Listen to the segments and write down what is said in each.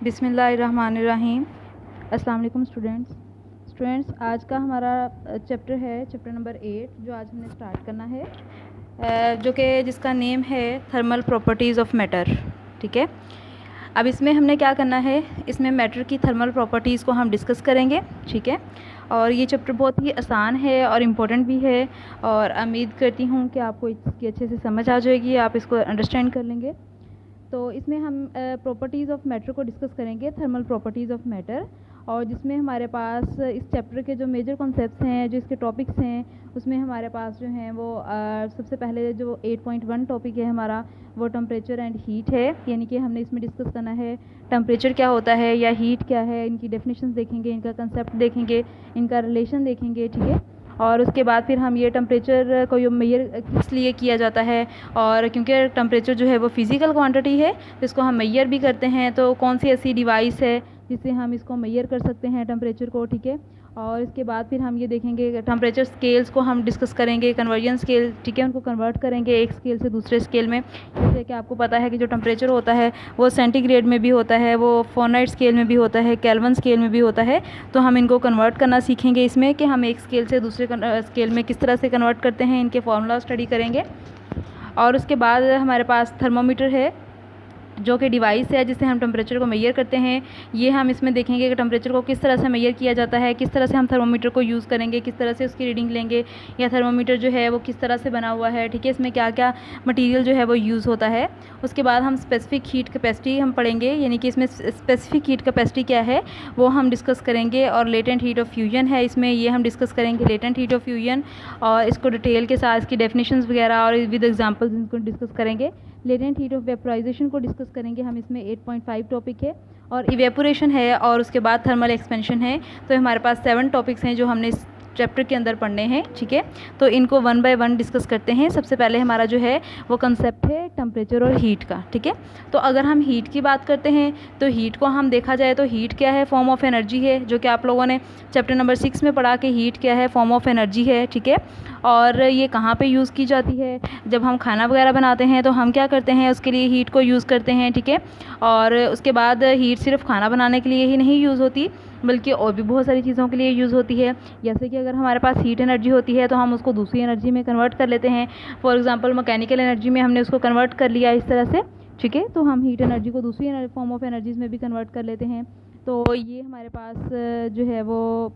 बिस्मिल्लाहिर्रहमानिर्रहीम। अस्सलाम वालेकुम स्टूडेंट्स, आज का हमारा चैप्टर नंबर 8 जो आज हमने स्टार्ट करना है, जो कि जिसका नेम है थर्मल प्रॉपर्टीज़ ऑफ मैटर। ठीक है, अब इसमें हमने क्या करना है, इसमें मैटर की थर्मल प्रॉपर्टीज़ को हम डिस्कस करेंगे। ठीक है, और ये चैप्टर बहुत ही आसान है और इम्पोर्टेंट भी है, और उम्मीद करती हूँ कि आपको इसकी अच्छे से समझ आ जाएगी, आप इसको अंडरस्टैंड कर लेंगे। तो इसमें हम प्रॉपर्टीज़ ऑफ मैटर को डिस्कस करेंगे, थर्मल प्रॉपर्टीज़ ऑफ मैटर, और जिसमें हमारे पास इस चैप्टर के जो मेजर कॉन्सेप्ट्स हैं, जो इसके टॉपिक्स हैं, उसमें हमारे पास जो हैं वो सबसे पहले जो 8.1 टॉपिक है हमारा, वो टेम्परेचर एंड हीट है। यानी कि हमने इसमें डिस्कस करना है टेम्परेचर क्या होता है या हीट क्या है, इनकी डेफिनेशंस देखेंगे, इनका कंसेप्ट देखेंगे, इनका रिलेशन देखेंगे। ठीक है, और उसके बाद फिर हम ये टेम्परेचर को मेजर किस लिए किया जाता है, और क्योंकि टेम्परेचर जो है वो फिज़िकल क्वांटिटी है, इसको हम मेजर भी करते हैं, तो कौन सी ऐसी डिवाइस है जिससे हम इसको मेजर कर सकते हैं टेम्परेचर को। ठीक है, और इसके बाद फिर हम ये देखेंगे टेम्परेचर स्केल्स को हम डिस्कस करेंगे, कन्वर्जन स्केल। ठीक है, उनको कन्वर्ट करेंगे एक स्केल से दूसरे स्केल में। जैसे कि आपको पता है कि जो टेम्परेचर होता है वो सेंटीग्रेड में भी होता है, वो फ़ारेनहाइट स्केल में भी होता है, केल्विन स्केल में भी होता है। तो हम इनको कन्वर्ट करना सीखेंगे इसमें, कि हम एक स्केल से दूसरे स्केल में किस तरह से कन्वर्ट करते हैं, इनके फार्मूला स्टडी करेंगे। और उसके बाद हमारे पास थर्मोमीटर है, जो कि डिवाइस है जिससे हम टेम्परेचर को मेजर करते हैं। ये हम इसमें देखेंगे कि टेम्परेचर को किस तरह से मेजर किया जाता है, किस तरह से हम थर्मोमीटर को यूज़ करेंगे, किस तरह से उसकी रीडिंग लेंगे, या थर्मोमीटर जो है वो किस तरह से बना हुआ है। ठीक है, इसमें क्या क्या मटेरियल जो है वो यूज़ होता है। उसके बाद हम स्पेसिफिक हीट कैपेसिटी हम पढ़ेंगे, यानी कि इसमें स्पेसिफिक हीट कैपेसिटी क्या है वो हम डिस्कस करेंगे। और लेटेंट हीट ऑफ फ्यूजन है इसमें, ये हम डिस्कस करेंगे लेटेंट हीट ऑफ फ्यूजन, और इसको डिटेल के साथ इसकी डेफिनेशंस वगैरह और विद एग्जांपल्स इनको डिस्कस करेंगे। लेटेंट हीट ऑफ वेपोराइजेशन को डिस्कस करेंगे हम, इसमें 8.5 टॉपिक है, और इवेपोरेशन है, और उसके बाद थर्मल एक्सपेंशन है। तो हमारे पास 7 टॉपिक्स हैं जो हमने इस चैप्टर के अंदर पढ़ने हैं। ठीक है, तो इनको वन बाय वन डिस्कस करते हैं। सबसे पहले हमारा जो है वो कंसेप्ट है टेम्परेचर और हीट का। ठीक है, तो अगर हम हीट की बात करते हैं, तो हीट को हम देखा जाए तो हीट क्या है, फॉर्म ऑफ एनर्जी है, जो कि आप लोगों ने चैप्टर नंबर 6 में पढ़ा कि हीट क्या है, फॉर्म ऑफ एनर्जी है। ठीक है, और ये कहाँ पे यूज़ की जाती है, जब हम खाना वगैरह बनाते हैं तो हम क्या करते हैं, उसके लिए हीट को यूज़ करते हैं। ठीक है, और उसके बाद हीट सिर्फ खाना बनाने के लिए ही नहीं यूज़ होती, बल्कि और भी बहुत सारी चीज़ों के लिए यूज़ होती है। जैसे कि अगर हमारे पास हीट एनर्जी होती है तो हम उसको दूसरी एनर्जी में कन्वर्ट कर लेते हैं। फॉर एग्जांपल मैकेनिकल एनर्जी में हमने उसको कन्वर्ट कर लिया इस तरह से। ठीक है, तो हम हीट एनर्जी को दूसरी फॉर्म ऑफ एनर्जीज में भी कन्वर्ट कर लेते हैं। तो ये हमारे पास जो है वो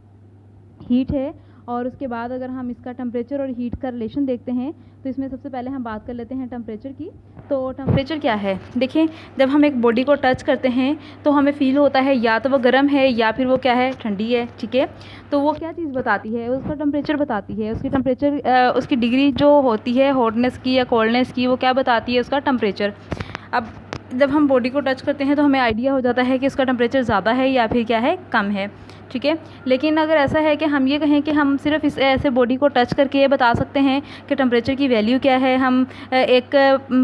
हीट है। और उसके बाद अगर हम इसका टेम्परेचर और हीट का रिलेशन देखते हैं, तो इसमें सबसे पहले हम बात कर लेते हैं टेम्परेचर की। तो टेम्परेचर क्या है, देखिए, जब हम एक बॉडी को टच करते हैं तो हमें फ़ील होता है या तो वो गर्म है या फिर वो क्या है, ठंडी है। ठीक है, तो वो क्या चीज़ बताती है, उसका टेम्परेचर बताती है। उसकी टेम्परेचर उसकी डिग्री जो होती है हॉटनेस की या कोल्डनेस की, वो क्या बताती है, उसका टेम्परेचर। अब जब हम बॉडी को टच करते हैं तो हमें आइडिया हो जाता है कि इसका टेम्परेचर ज़्यादा है या फिर क्या है, कम है। ठीक है, लेकिन अगर ऐसा है कि हम ये कहें कि हम सिर्फ इस ऐसे बॉडी को टच करके ये बता सकते हैं कि टेम्परेचर की वैल्यू क्या है, हम एक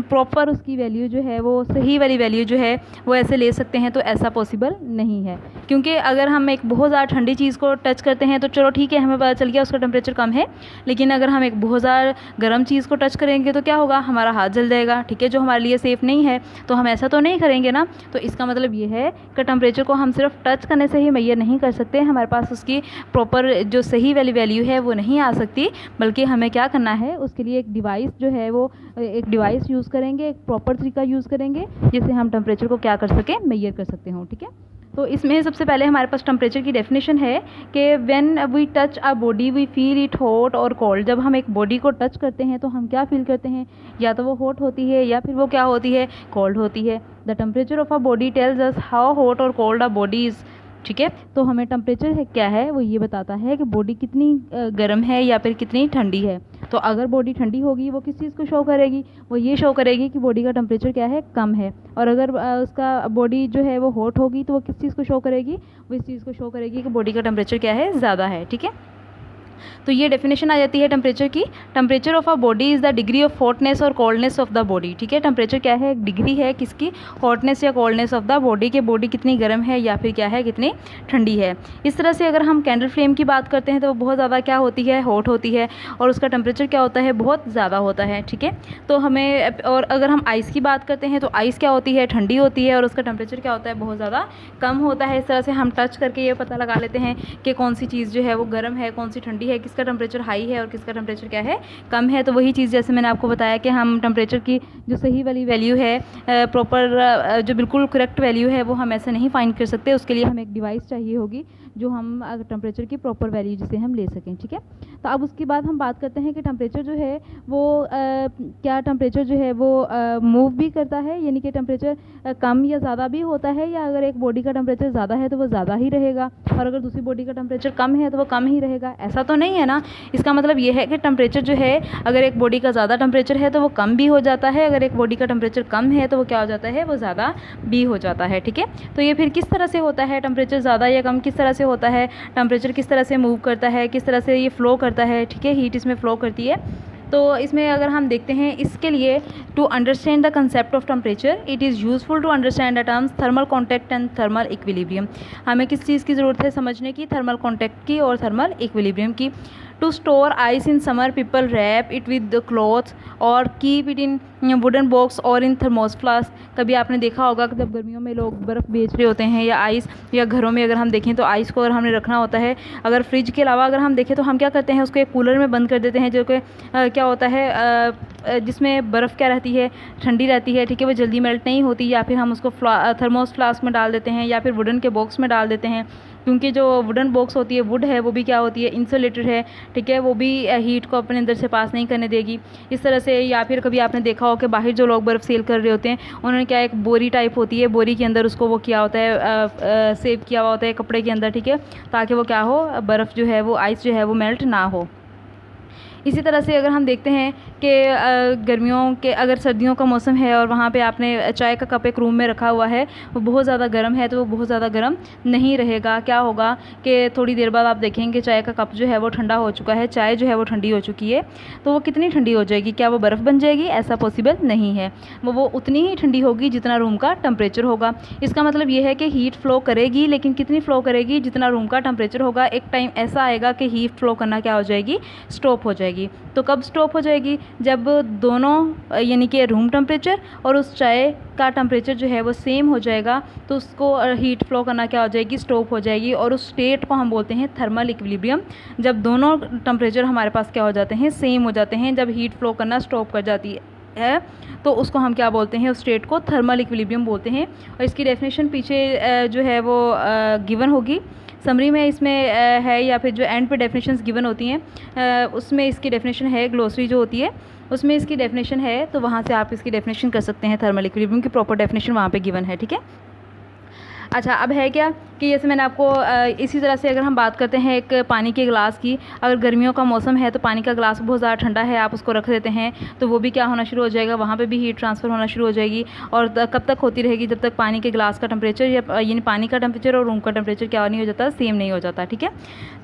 प्रॉपर उसकी वैल्यू जो है वो सही वाली वैल्यू जो है वो ऐसे ले सकते हैं, तो ऐसा पॉसिबल नहीं है। क्योंकि अगर हम एक बहुत ज़्यादा ठंडी चीज़ को टच करते हैं तो चलो ठीक है, हमें पता चल गया उसका टेम्परेचर कम है, लेकिन अगर हम एक बहुत ज़्यादा गर्म चीज़ को टच करेंगे तो क्या होगा, हमारा हाथ जल जाएगा। ठीक है, जो हमारे लिए सेफ़ नहीं है, तो हम ऐसा तो नहीं करेंगे ना। तो इसका मतलब ये है कि टेम्परेचर को हम सिर्फ टच करने से ही मेजर नहीं कर सकते, हमारे पास उसकी प्रॉपर जो सही वाली वैल्यू है वो नहीं आ सकती, बल्कि हमें क्या करना है, उसके लिए एक डिवाइस जो है वो एक डिवाइस यूज़ करेंगे, एक प्रॉपर तरीका यूज़ करेंगे जिससे हम टेम्परेचर को क्या कर सकें, मेजर कर सकते हो। ठीक है, तो इसमें सबसे पहले हमारे पास टेम्परेचर की डेफिनेशन है कि when we touch a body we feel it hot और कोल्ड। जब हम एक बॉडी को टच करते हैं तो हम क्या फील करते हैं, या तो वो हॉट होती है या फिर वो क्या होती है, कोल्ड होती है। The temperature of a body tells us how hot और कोल्ड अ बॉडी इज़। ठीक है, तो हमें टेम्परेचर है क्या है, वो ये बताता है कि बॉडी कितनी गर्म है या फिर कितनी ठंडी है। तो अगर बॉडी ठंडी होगी वो किस चीज़ को शो करेगी, वो ये शो करेगी कि बॉडी का टेम्परेचर क्या है, कम है। और अगर उसका बॉडी जो है वो हॉट होगी तो वो किस चीज़ को शो करेगी, वो इस चीज़ को शो करेगी कि बॉडी का टेम्परेचर क्या है, ज़्यादा है। ठीक है, तो ये डेफिनेशन आ जाती है टेम्परेचर की। Temperature of a body is the degree of hotness और कोल्डनेस ऑफ द बॉडी। ठीक है, टेम्परेचर क्या है, एक डिग्री है किसकी, हॉटनेस या कोल्डनेस ऑफ द बॉडी, के बॉडी कितनी गर्म है या फिर क्या है, कितनी ठंडी है। इस तरह से अगर हम कैंडल फ्लेम की बात करते हैं तो वो बहुत ज़्यादा क्या होती है, हॉट होती है, और उसका टेम्परेचर क्या होता है, बहुत ज़्यादा होता है। ठीक है, तो हमें, और अगर हम आइस की बात करते हैं तो आइस क्या होती है, ठंडी होती है, और उसका टेम्परेचर क्या होता है, बहुत ज़्यादा कम होता है। इस तरह से हम टच करके ये पता लगा लेते हैं कि कौन सी चीज़ जो है वो गर्म है, कौन सी ठंडी है, किसका टेम्परेचर हाई है और किसका टेम्परेचर क्या है, कम है। तो वही चीज़ जैसे मैंने आपको बताया कि हम टेम्परेचर की जो सही वाली वैल्यू है, प्रॉपर जो बिल्कुल करेक्ट वैल्यू है, वो हम ऐसे नहीं फाइंड कर सकते। उसके लिए हमें एक डिवाइस चाहिए होगी जो हम टेम्परेचर की प्रॉपर वैल्यू जिसे हम ले सकें। ठीक है, तो अब उसके बाद हम बात करते हैं कि टेम्परेचर जो है वो क्या टेम्परेचर जो है वो मूव भी करता है, यानी कि टेम्परेचर कम या ज़्यादा भी होता है, या अगर एक बॉडी का टेम्परेचर ज़्यादा है तो वो ज़्यादा ही रहेगा, और अगर दूसरी बॉडी का टेम्परेचर कम है तो वो कम ही रहेगा। ऐसा तो नहीं है ना। इसका मतलब ये है कि टेम्परेचर जो है, अगर एक बॉडी का ज़्यादा टेम्परेचर है तो वो कम भी हो जाता है, अगर एक बॉडी का टेम्परेचर कम है तो वो क्या हो जाता है, वो ज़्यादा भी हो जाता है। ठीक है, तो ये फिर किस तरह से होता है, टेम्परेचर ज़्यादा या कम किस तरह से होता है, टेम्परेचर किस तरह से मूव करता है, किस तरह से ये फ्लो करता है। ठीक है, हीट इसमें फ्लो करती है। तो इसमें अगर हम देखते हैं, इसके लिए to understand the concept of temperature it is useful to understand the terms thermal contact and thermal equilibrium. हमें किस चीज़ की ज़रूरत है समझने की, थर्मल कॉन्टैक्ट की और थर्मल इक्विलिब्रियम की। To store ice in summer people wrap it with the clothes और keep it in wooden box और इन थर्मोस फ्लास्क। कभी आपने देखा होगा कि जब गर्मियों में लोग बर्फ़ बेच रहे होते हैं या आइस, या घरों में अगर हम देखें तो आइस को अगर हमने रखना होता है, अगर फ्रिज के अलावा अगर हम देखें तो हम क्या करते हैं, उसको एक कूलर में बंद कर देते हैं, जो कि क्या होता है, जिसमें बर्फ़ क्या रहती है, ठंडी रहती है। ठीक है, वो जल्दी मेल्ट नहीं होती, या फिर हम उसको थर्मोस फ्लास्क में डाल देते हैं या फिर वुडन के बॉक्स में डाल देते हैं, क्योंकि जो वुडन बॉक्स होती है, वुड है, वो भी क्या होती है, इंसुलेटेड है। ठीक है, वो भी हीट को अपने अंदर से पास नहीं करने देगी इस तरह से। या फिर कभी आपने देखा हो कि बाहर जो लोग बर्फ़ सेल कर रहे होते हैं, उन्होंने क्या, एक बोरी टाइप होती है, बोरी के अंदर उसको वो किया होता है, सेव किया हुआ होता है कपड़े के अंदर। ठीक है, ताकि वो क्या हो, बर्फ़ जो है वो, आइस जो है वो मेल्ट ना हो। इसी तरह से अगर हम देखते हैं कि गर्मियों के, अगर सर्दियों का मौसम है और वहाँ पे आपने चाय का कप एक रूम में रखा हुआ है, वो बहुत ज़्यादा गर्म है, तो वो बहुत ज़्यादा गर्म नहीं रहेगा। क्या होगा कि थोड़ी देर बाद आप देखेंगे चाय का कप जो है वो ठंडा हो चुका है, चाय जो है वो ठंडी हो चुकी है, तो वो कितनी ठंडी हो जाएगी, क्या वो बर्फ़ बन जाएगी? ऐसा पॉसिबल नहीं है। वो उतनी ही ठंडी होगी जितना रूम का टेम्परेचर होगा। इसका मतलब ये है कि हीट फ्लो करेगी, लेकिन कितनी फ़्लो करेगी, जितना रूम का टेम्परेचर होगा। एक टाइम ऐसा आएगा कि हीट फ्लो करना क्या हो जाएगी, स्टॉप हो जाएगी। तो कब स्टॉप हो जाएगी? जब दोनों यानी कि रूम टेम्परेचर और उस चाय का टेम्परेचर जो है वो सेम हो जाएगा, तो उसको हीट फ्लो करना क्या हो जाएगी, स्टॉप हो जाएगी। और उस स्टेट को हम बोलते हैं थर्मल इक्विलिब्रियम। जब दोनों टेम्परेचर हमारे पास क्या हो जाते हैं, सेम हो जाते हैं, जब हीट फ्लो करना स्टॉप कर जाती है, तो उसको हम क्या बोलते हैं, उस स्टेट को थर्मल इक्विलिब्रियम बोलते हैं। और इसकी डेफिनेशन पीछे जो है वो गिवन होगी, समरी में इसमें है, या फिर जो एंड पे डेफिनेशंस गिवन होती हैं उसमें इसकी डेफिनेशन है, ग्लोसरी जो होती है उसमें इसकी डेफिनेशन है, तो वहाँ से आप इसकी डेफिनेशन कर सकते हैं। थर्मल इक्विलिब्रियम की प्रॉपर डेफिनेशन वहाँ पे गिवन है। ठीक है, अच्छा, अब है क्या कि जैसे मैंने आपको इसी तरह से अगर हम बात करते हैं एक पानी के गिलास की, अगर गर्मियों का मौसम है तो पानी का गिलास बहुत ज़्यादा ठंडा है, आप उसको रख देते हैं तो वो भी क्या होना शुरू हो जाएगा, वहाँ पे भी हीट ट्रांसफ़र होना शुरू हो जाएगी। और कब तक होती रहेगी, जब तक पानी के गिलास का टेम्परेचर यानी पानी का टेम्परेचर और रूम का टेम्परेचर क्या नहीं हो जाता, सेम नहीं हो जाता। ठीक है,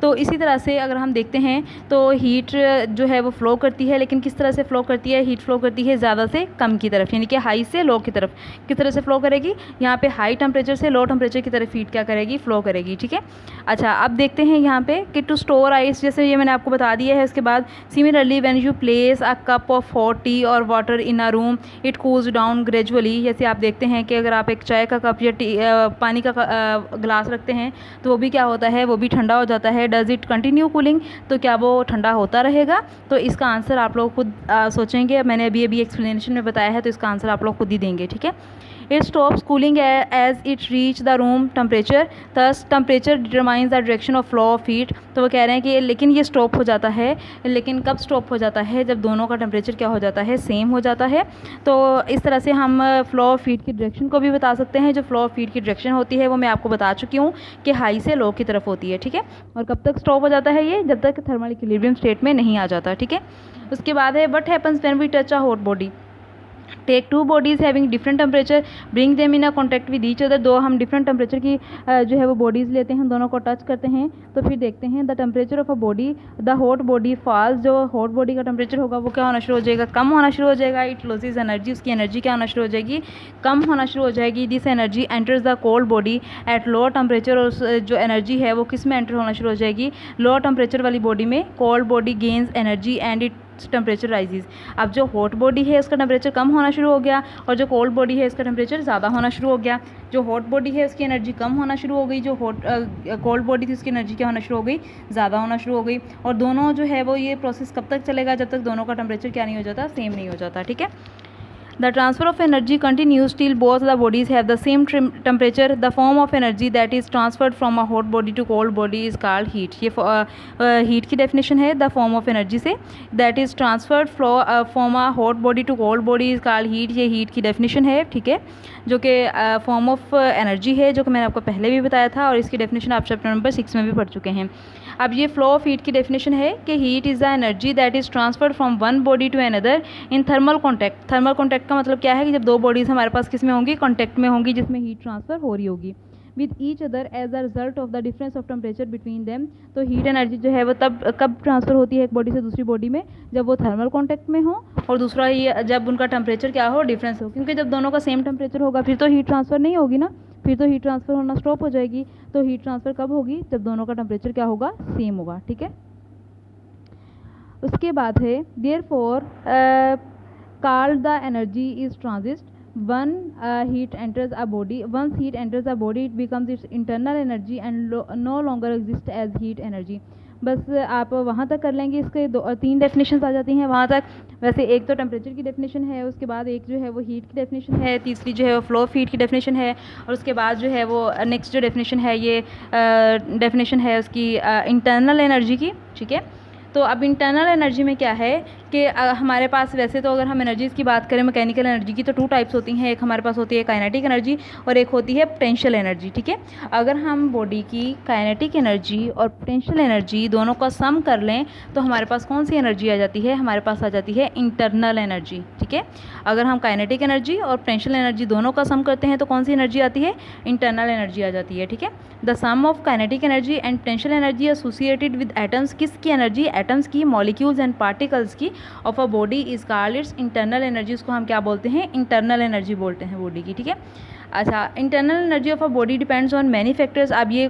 तो इसी तरह से अगर हम देखते हैं तो हीट जो है वो फ़्लो करती है, लेकिन किस तरह से फ़्लो करती है, हीट फ़्लो करती है ज़्यादा से कम की तरफ, यानी कि हाई से लो की तरफ। किस तरह से फ़्लो करेगी, यहाँ पे हाई टेम्परेचर से लो टेम्परेचर की तरफ हीट क्या करेगी, फ़्लो करेगी। ठीक है, अच्छा, अब देखते हैं यहाँ पे कि टू स्टोर आइस, जैसे ये मैंने आपको बता दिया है। इसके बाद similarly when you place a cup of hot tea और water in a room it cools down gradually. जैसे आप देखते हैं कि अगर आप एक चाय का कप या पानी का गिलास रखते हैं तो वो भी क्या होता है, वो भी ठंडा हो जाता है। डज इट कंटिन्यू कूलिंग, तो क्या वो ठंडा होता रहेगा? तो इसका आंसर आप लोग खुद सोचेंगे, मैंने अभी एक्सप्लेनेशन में बताया है, तो इसका आंसर आप लोग खुद ही देंगे। ठीक है, it stops cooling as it reach the room temperature, thus temperature determines the direction of flow of heat. तो वो कह रहे हैं कि लेकिन ये स्टॉप हो जाता है, लेकिन कब स्टॉप हो जाता है, जब दोनों का टेम्परेचर क्या हो जाता है, सेम हो जाता है। तो इस तरह से हम फ्लो ऑफ हीट की डायरेक्शन को भी बता सकते हैं। जो फ्लो ऑफ हीट की डायरेक्शन होती है वो मैं आपको बता चुकी हूँ कि हाई से लो की तरफ होती है। ठीक है, और कब तक स्टॉप हो जाता है ये, जब तक थर्मल इक्विलिब्रियम स्टेट में नहीं आ जाता। ठीक है, उसके बाद है what happens when we touch a hot body. Take two bodies having different temperature, bring them in a contact with each other. दो हम डिफरेंट टेम्परेचर की जो है वो बॉडीज़ लेते हैं, दोनों को टच करते हैं, तो फिर देखते हैं the temperature of a body, the hot body false. जो हॉट बॉडी का टेम्परेचर होगा वो क्या होना शुरू हो जाएगा, कम होना शुरू हो जाएगा। इट लॉसेज एनर्जी, उसकी एनर्जी क्या होना शुरू हो जाएगी, कम होना शुरू हो जाएगी। This energy enters the cold body at low temperature. और जो एनर्जी है वो किस में एंटर होना शुरू हो जाएगी, लो टेम्परेचर वाली बॉडी में। Cold body gains energy and it temperature rises. अब जो हॉट बॉडी है उसका टेम्परेचर कम होना शुरू हो गया और जो कोल्ड बॉडी है उसका टेम्परेचर ज़्यादा होना शुरू हो गया। जो हॉट बॉडी है उसकी एनर्जी कम होना शुरू हो गई, जो कोल्ड बॉडी थी उसकी एनर्जी क्या होना शुरू हो गई, ज़्यादा होना शुरू हो गई। और दोनों जो है वो ये प्रोसेस कब तक चलेगा, जब तक दोनों का टेम्परेचर क्या नहीं हो जाता, सेम नहीं हो जाता। ठीक है। The transfer of energy continues till both the bodies have the same temperature. The form of energy that is transferred from a hot body to cold body is called heat. ये heat की definition है the form of energy से, that is transferred from a hot body to cold body is called heat. ये heat की definition है, ठीक है, जो कि form of energy है, जो कि मैंने आपको पहले भी बताया था और इसकी definition आप चैप्टर नंबर 6 में भी पढ़ चुके हैं। अब ये फ्लो ऑफ हीट की डेफिनेशन है कि heat is the energy that is transferred from one body to another in thermal contact. Thermal contact का मतलब क्या है कि जब दो बॉडीज़ हमारे पास किस में होंगी, कॉन्टैक्ट में होंगी, जिसमें हीट ट्रांसफ़र हो रही होगी with each other as a result of the difference of temperature between them. तो हीट एनर्जी जो है वो तब कब ट्रांसफ़र होती है एक बॉडी से दूसरी बॉडी में, जब वो थर्मल कॉन्टैक्ट में हो, और दूसरा ये जब उनका टेम्परेचर क्या हो, डिफरेंस हो। क्योंकि जब दोनों का सेम टेम्परेचर होगा फिर तो हीट ट्रांसफ़र नहीं होगी ना, फिर तो हीट ट्रांसफ़र होना स्टॉप हो जाएगी। तो हीट ट्रांसफ़र कब होगी, जब दोनों का टेम्परेचर क्या होगा, सेम होगा। ठीक है। उसके बाद है therefore called the energy is transit one heat enters a body, once heat enters a body it becomes its internal energy and no longer exist as heat energy. बस आप वहाँ तक कर लेंगे, इसके तीन डेफिनेशंस आ जाती हैं वहाँ तक। वैसे एक तो टेम्परेचर की डेफिनेशन है, उसके बाद एक जो है वो हीट की डेफिनेशन है, तीसरी जो है वो फ्लो ऑफ हीट की डेफिनेशन है, और उसके बाद जो है वो नेक्स्ट जो डेफिनेशन है ये डेफिनेशन है उसकी इंटरनल एनर्जी की। ठीक है। तो अब इंटरनल एनर्जी में क्या है कि हमारे पास वैसे तो अगर हम एनर्जीज़ की बात करें मैकेनिकल एनर्जी की, तो टू टाइप्स होती हैं। एक हमारे पास होती है काइनेटिक एनर्जी और एक होती है पोटेंशियल एनर्जी। ठीक है। अगर हम बॉडी की काइनेटिक एनर्जी और पोटेंशियल एनर्जी दोनों का सम कर लें तो हमारे पास कौन सी एनर्जी आ जाती है, हमारे पास आ जाती है इंटरनल एनर्जी। ठीक है। अगर हम काइनेटिक एनर्जी और पोटेंशियल एनर्जी दोनों का सम करते हैं तो कौन सी एनर्जी आती है, इंटरनल एनर्जी आ जाती है। ठीक है। The sum of kinetic energy and potential energy associated with atoms, किसकी एनर्जी, एटम्स की, मॉलिक्यूल्स एंड पार्टिकल्स की, of a body is called its internal energy. उसको हम क्या बोलते हैं, इंटरनल एनर्जी बोलते हैं बॉडी की। ठीक है। अच्छा, internal energy of a body depends on many factors. अब ये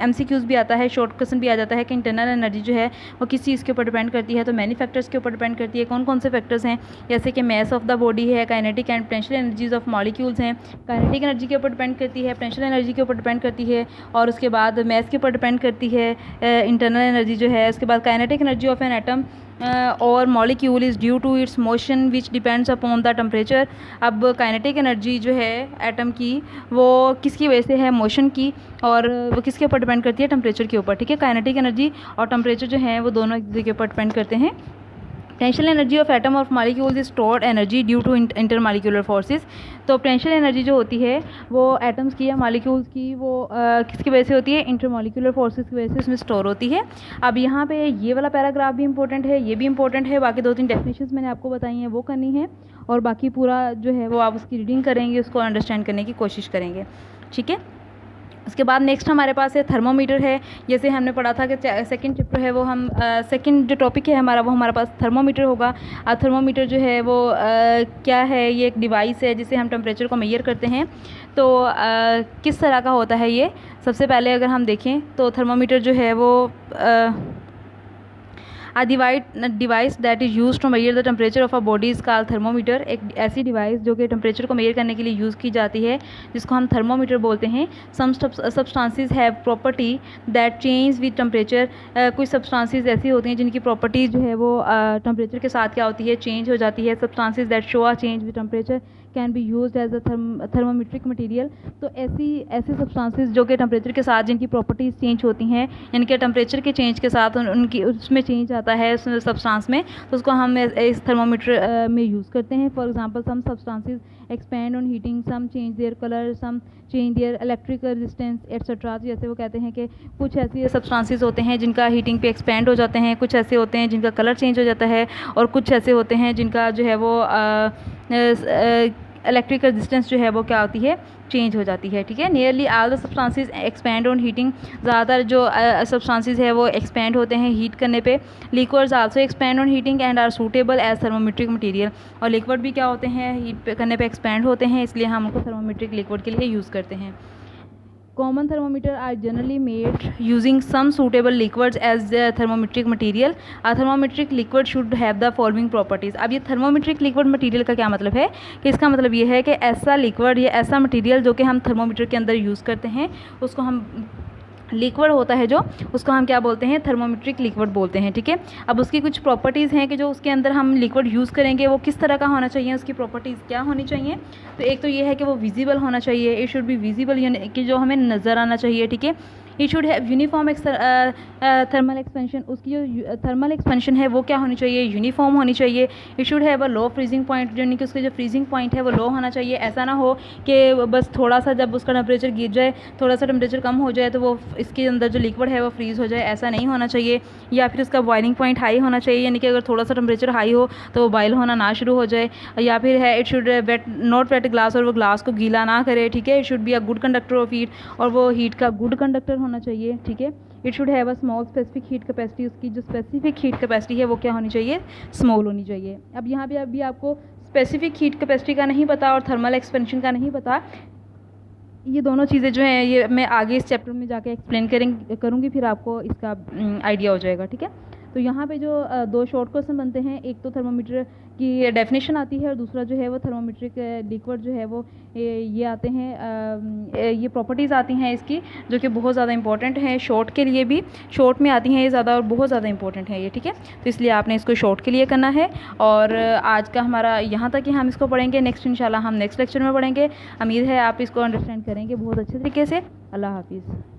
MCQs भी आता है, शॉर्ट क्वेश्चन भी आ जाता है कि इंटरनल एनर्जी जो है वो किस चीज़ के ऊपर डिपेंड करती है, तो मैनी फैक्टर्स के ऊपर डिपेंड करती है। कौन कौन से फैक्टर्स हैं, जैसे कि मैस ऑफ द बॉडी है, kinetic and potential energies of molecules हैं। काइनेटिक एनर्जी के ऊपर डिपेंड करती है, पोटेंशियल एनर्जी के ऊपर डिपेंड करती है, और उसके बाद मैस के ऊपर डिपेंड करती है इंटरनल एनर्जी जो है। उसके बाद kinetic energy of an atom और molecule is due to its motion which depends upon the temperature. अब काइनेटिक एनर्जी जो है एटम की वो किसकी वजह से है, मोशन की, और वो किसके ऊपर डिपेंड करती है, टेम्परेचर के ऊपर। ठीक है। काइनेटिक एनर्जी और टेम्परेचर जो है वो दोनों एक दूसरे के ऊपर डिपेंड करते हैं। Potential energy of atom of molecules is stored energy due to intermolecular forces. तो पोटेंशियल एनर्जी जो होती है वो एटम्स की या मॉलिक्यूल्स की वो किसकी वजह से होती है, इंटरमॉलिक्यूलर फोर्सेस की वजह से उसमें स्टोर होती है। अब यहाँ पे ये वाला पैराग्राफ भी इंपॉर्टेंट है, ये भी इंपॉर्टेंट है, बाकी दो तीन डेफिनेशंस मैंने आपको बताई हैं वो करनी है, और बाकी पूरा जो है वो आप उसकी रीडिंग करेंगे, उसको अंडरस्टैंड करने की कोशिश करेंगे। ठीक है। उसके बाद नेक्स्ट हमारे पास है थर्मोमीटर है। जैसे हमने पढ़ा था कि सेकंड चैप्टर है वो हम सेकंड जो टॉपिक है हमारा वो हमारे पास थर्मोमीटर होगा। थर्मोमीटर जो है वो क्या है, ये एक डिवाइस है जिससे हम टेम्परेचर को मेजर करते हैं। तो किस तरह का होता है ये, सबसे पहले अगर हम देखें तो थर्मोमीटर जो है वो device that is use to measure the temperature of a body is called thermometer. एक ऐसी डिवाइस जो कि टेम्परेचर को मेजर करने के लिए यूज़ की जाती है जिसको हम थर्मोमीटर बोलते हैं। Some substances have property that change with temperature. कुछ सब्सटेंसेस ऐसी होती हैं जिनकी प्रॉपर्टीज़ जो है वो टेम्परेचर के साथ क्या होती है, चेंज हो जाती है। Substances that show a change with temperature can be use as a thermometric material. तो ऐसे सब्सटेंसेस जो कि टेम्परेचर के साथ जिनकी प्रॉपर्टीज़ चेंज होती हैं, यानी कि टेम्परेचर के चेंज के साथ उनकी उसमें चेंज आता है उस सब्सटेंस में, तो उसको हम इस थर्मोमीटर में यूज़ करते हैं। For example some substances expand on heating, some change their colour, some change their electric resistance et cetera. जैसे वो कहते हैं कि कुछ ऐसे सब्सटेंसेस होते हैं जिनका हीटिंग पे एक्सपेंड हो जाते हैं, कुछ ऐसे होते हैं जिनका कलर चेंज हो जाता है, और कुछ ऐसे होते हैं जिनका जो है वो इलेक्ट्रिक रेजिस्टेंस जो है वो क्या होती है, चेंज हो जाती है, ठीक है। Nearly all the substances expand on heating, ज़्यादातर जो सब्सटेंसेस है वो एक्सपैंड होते हैं हीट करने पे। Liquids also expand on heating and are suitable as thermometric material, और लिक्विड भी क्या होते हैं, हीट करने पे एक्सपैंड होते हैं, इसलिए हम उनको थर्मोमेट्रिक लिक्विड के लिए यूज़ करते हैं। Common thermometer are generally made using some suitable liquids as the thermometric material. A thermometric liquid should have the following properties. अब ये thermometric liquid material का क्या मतलब है कि इसका मतलब ये है कि ऐसा liquid या ऐसा material जो कि हम thermometer के अंदर यूज़ करते हैं उसको हम लिक्विड होता है जो, उसको हम क्या बोलते हैं, थर्मोमेट्रिक लिक्विड बोलते हैं, ठीक है। अब उसकी कुछ प्रॉपर्टीज़ हैं कि जो उसके अंदर हम लिक्विड यूज़ करेंगे वो किस तरह का होना चाहिए, उसकी प्रॉपर्टीज़ क्या होनी चाहिए। तो एक तो ये है कि वो विजिबल होना चाहिए, इट शुड बी विजिबल, यानी कि जो हमें नज़र आना चाहिए, ठीक है। It should have uniform thermal expansion, उसकी जो थर्मल एक्सपेंशन है वो क्या होनी चाहिए, यूनिफॉर्म होनी चाहिए। It should have a low freezing point, यानी कि उसके जो फ्रीजिंग पॉइंट है वो लो होना चाहिए। ऐसा ना हो कि बस थोड़ा सा जब उसका टेम्परेचर गिर जाए, थोड़ा सा टेम्परेचर कम हो जाए तो वो इसके अंदर जो लिक्विड है वो फ्रीज़ हो जाए, ऐसा नहीं होना चाहिए। या फिर उसका बॉइलिंग पॉइंट हाई होना चाहिए, यानी कि अगर थोड़ा सा टेम्परेचर हाई हो तो वो बॉयल होना ना शुरू हो जाए। या फिर है it should wet not wet glass, और वो ग्लास को गीला ना करे, ठीक है। It should be a good conductor of heat, और वो हीट का गुड कंडक्टर होना चाहिए, ठीक है। It should have a small specific heat capacity, उसकी जो स्पेसिफिक हीट कैपेसिटी है वो क्या होनी चाहिए, स्मॉल होनी चाहिए। अब यहाँ पे अभी आपको स्पेसिफिक हीट कैपेसिटी का नहीं पता और थर्मल एक्सपेंशन का नहीं पता, ये दोनों चीज़ें जो हैं ये मैं आगे इस चैप्टर में जाके एक्सप्लेन करूँगी, फिर आपको इसका आइडिया हो जाएगा, ठीक है। तो यहाँ पे जो दो शॉर्ट क्वेश्चन बनते हैं, एक तो थर्मोमीटर की डेफिनेशन आती है और दूसरा जो है वो थर्मोमेट्रिक लिक्विड जो है वो ये आते हैं, ये प्रॉपर्टीज़ आती हैं इसकी जो कि बहुत ज़्यादा इंपॉर्टेंट है शॉर्ट के लिए भी, शॉर्ट में आती हैं ये ज़्यादा और बहुत ज़्यादा इंपॉर्टेंट है ये, ठीक है। तो इसलिए आपने इसको शॉर्ट के लिए करना है। और आज का हमारा यहाँ तक ही हम इसको पढ़ेंगे, नेक्स्ट इंशाल्लाह हम नेक्स्ट लेक्चर में पढ़ेंगे। उम्मीद है आप इसको अंडरस्टैंड करेंगे बहुत अच्छे तरीके से। अल्लाह हाफिज़।